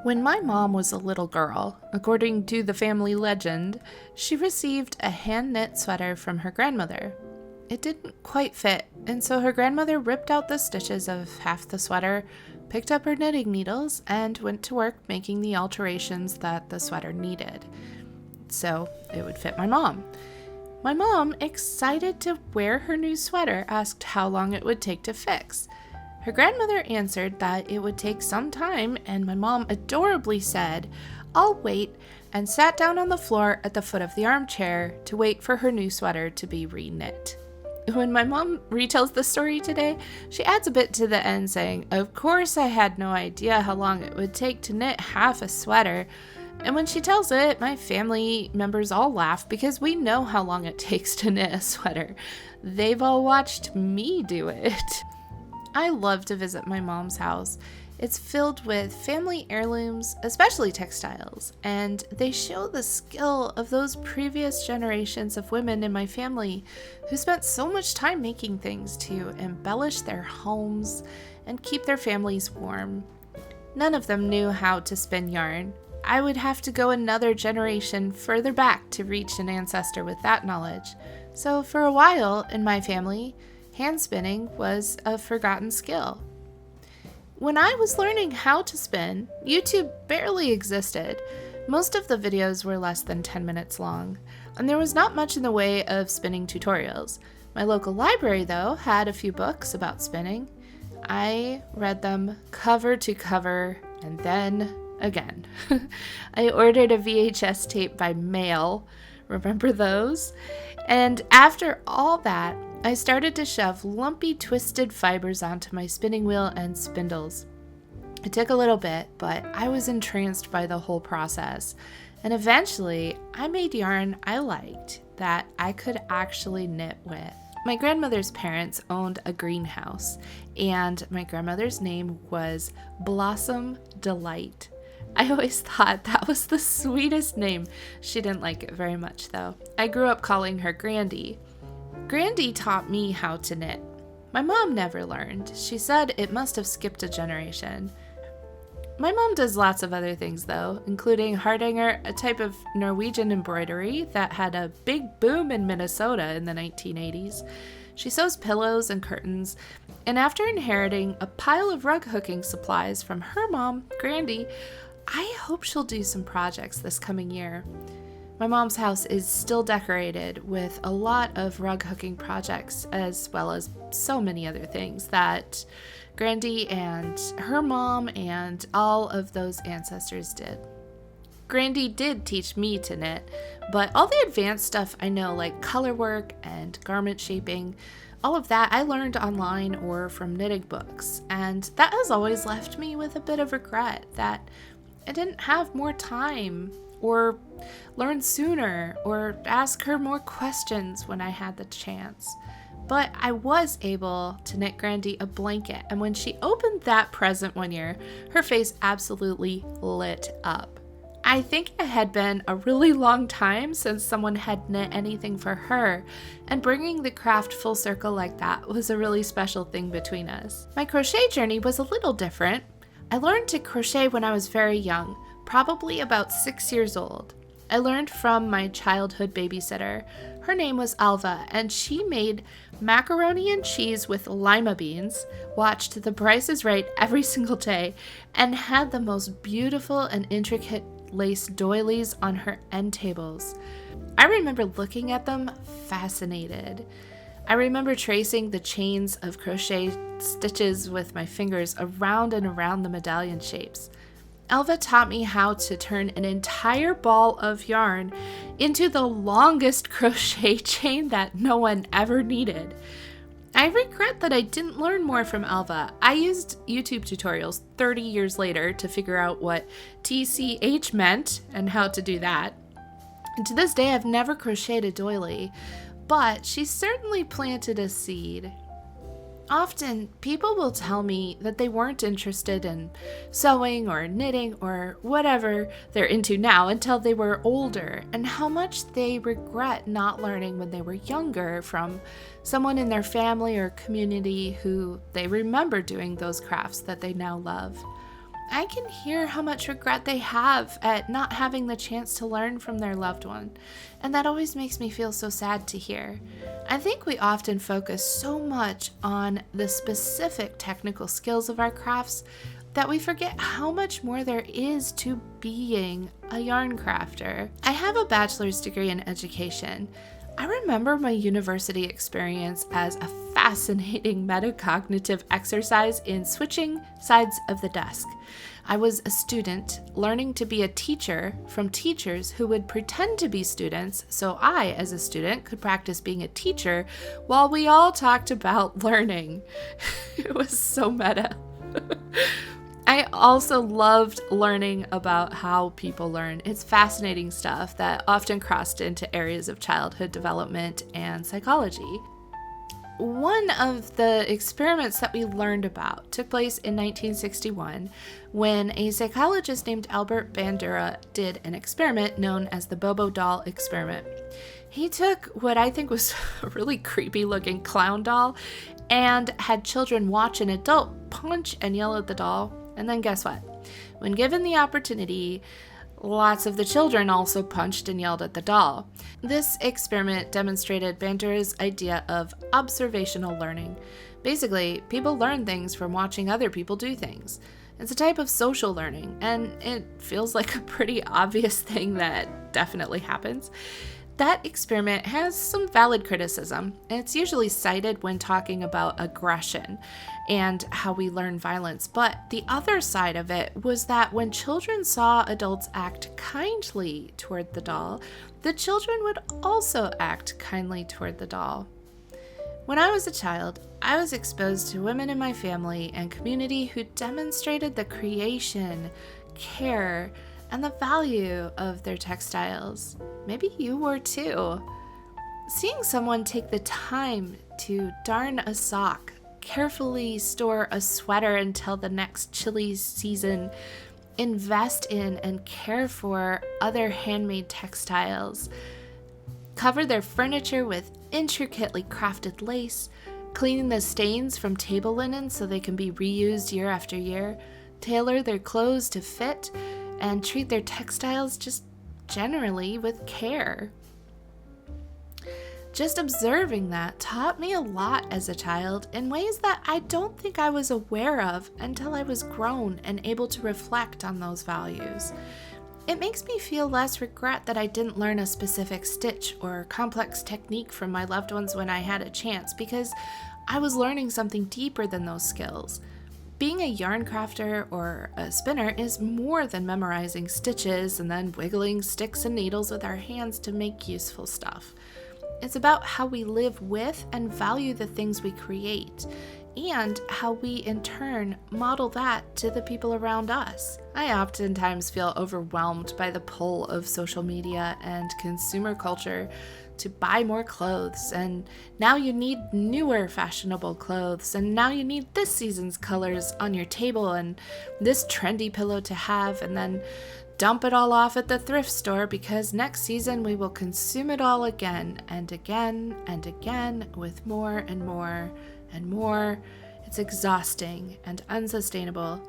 When my mom was a little girl, according to the family legend, she received a hand-knit sweater from her grandmother. It didn't quite fit, and so her grandmother ripped out the stitches of half the sweater, picked up her knitting needles, and went to work making the alterations that the sweater needed, so it would fit my mom. My mom, excited to wear her new sweater, asked how long it would take to fix. Her grandmother answered that it would take some time, and my mom adorably said, "I'll wait," and sat down on the floor at the foot of the armchair to wait for her new sweater to be re-knit. When my mom retells the story today, she adds a bit to the end saying, "Of course I had no idea how long it would take to knit half a sweater." And when she tells it, my family members all laugh because we know how long it takes to knit a sweater. They've all watched me do it. I love to visit my mom's house. It's filled with family heirlooms, especially textiles, and they show the skill of those previous generations of women in my family who spent so much time making things to embellish their homes and keep their families warm. None of them knew how to spin yarn. I would have to go another generation further back to reach an ancestor with that knowledge. So for a while in my family, hand spinning was a forgotten skill. When I was learning how to spin, YouTube barely existed. Most of the videos were less than 10 minutes long, and there was not much in the way of spinning tutorials. My local library, though, had a few books about spinning. I read them cover to cover, and then again. I ordered a VHS tape by mail. Remember those? And after all that, I started to shove lumpy, twisted fibers onto my spinning wheel and spindles. It took a little bit, but I was entranced by the whole process. And eventually, I made yarn I liked that I could actually knit with. My grandmother's parents owned a greenhouse, and my grandmother's name was Blossom Delight. I always thought that was the sweetest name. She didn't like it very much, though. I grew up calling her Grandy. Grandy taught me how to knit. My mom never learned. She said it must have skipped a generation. My mom does lots of other things, though, including hardanger, a type of Norwegian embroidery that had a big boom in Minnesota in the 1980s. She sews pillows and curtains, and after inheriting a pile of rug hooking supplies from her mom, Grandy, I hope she'll do some projects this coming year. My mom's house is still decorated with a lot of rug hooking projects, as well as so many other things that Grandy and her mom and all of those ancestors did. Grandy did teach me to knit, but all the advanced stuff I know, like color work and garment shaping, all of that I learned online or from knitting books, and that has always left me with a bit of regret that I didn't have more time or learn sooner or ask her more questions when I had the chance. But I was able to knit Grandy a blanket, and when she opened that present one year, her face absolutely lit up. I think it had been a really long time since someone had knit anything for her, and bringing the craft full circle like that was a really special thing between us. My crochet journey was a little different. I learned to crochet when I was very young, probably about 6 years old. I learned from my childhood babysitter. Her name was Alva, and she made macaroni and cheese with lima beans, watched The Price is Right every single day, and had the most beautiful and intricate lace doilies on her end tables. I remember looking at them fascinated. I remember tracing the chains of crochet stitches with my fingers around and around the medallion shapes. Alva taught me how to turn an entire ball of yarn into the longest crochet chain that no one ever needed. I regret that I didn't learn more from Alva. I used YouTube tutorials 30 years later to figure out what TCH meant and how to do that. And to this day, I've never crocheted a doily, but she certainly planted a seed. Often, people will tell me that they weren't interested in sewing or knitting or whatever they're into now until they were older, and how much they regret not learning when they were younger from someone in their family or community who they remember doing those crafts that they now love. I can hear how much regret they have at not having the chance to learn from their loved one, and that always makes me feel so sad to hear. I think we often focus so much on the specific technical skills of our crafts that we forget how much more there is to being a yarn crafter. I have a bachelor's degree in education. I remember my university experience as a fascinating metacognitive exercise in switching sides of the desk. I was a student learning to be a teacher from teachers who would pretend to be students, so I, as a student, could practice being a teacher while we all talked about learning. It was so meta. I also loved learning about how people learn. It's fascinating stuff that often crossed into areas of childhood development and psychology. One of the experiments that we learned about took place in 1961 when a psychologist named Albert Bandura did an experiment known as the Bobo doll experiment. He took what I think was a really creepy looking clown doll and had children watch an adult punch and yell at the doll. And then guess what? When given the opportunity, lots of the children also punched and yelled at the doll. This experiment demonstrated Bandura's idea of observational learning. Basically, people learn things from watching other people do things. It's a type of social learning, and it feels like a pretty obvious thing that definitely happens. That experiment has some valid criticism. It's usually cited when talking about aggression and how we learn violence. But the other side of it was that when children saw adults act kindly toward the doll, the children would also act kindly toward the doll. When I was a child, I was exposed to women in my family and community who demonstrated the creation, care, and the value of their textiles. Maybe you were too. Seeing someone take the time to darn a sock, carefully store a sweater until the next chilly season, invest in and care for other handmade textiles, cover their furniture with intricately crafted lace, cleaning the stains from table linen so they can be reused year after year, tailor their clothes to fit, and treat their textiles just generally with care. Just observing that taught me a lot as a child in ways that I don't think I was aware of until I was grown and able to reflect on those values. It makes me feel less regret that I didn't learn a specific stitch or complex technique from my loved ones when I had a chance, because I was learning something deeper than those skills. Being a yarn crafter or a spinner is more than memorizing stitches and then wiggling sticks and needles with our hands to make useful stuff. It's about how we live with and value the things we create, and how we in turn model that to the people around us. I oftentimes feel overwhelmed by the pull of social media and consumer culture to buy more clothes, and now you need newer fashionable clothes, and now you need this season's colors on your table and this trendy pillow to have, and then dump it all off at the thrift store because next season we will consume it all again and again and again with more and more and more. It's exhausting and unsustainable,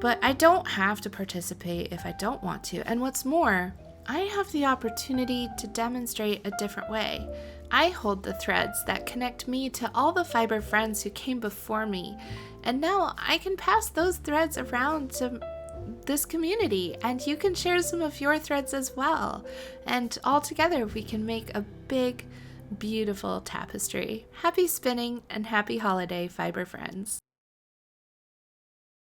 but I don't have to participate if I don't want to, and what's more, I have the opportunity to demonstrate a different way. I hold the threads that connect me to all the fiber friends who came before me, and now I can pass those threads around to this community, and you can share some of your threads as well, and all together we can make a big, beautiful tapestry. Happy spinning and happy holiday, fiber friends.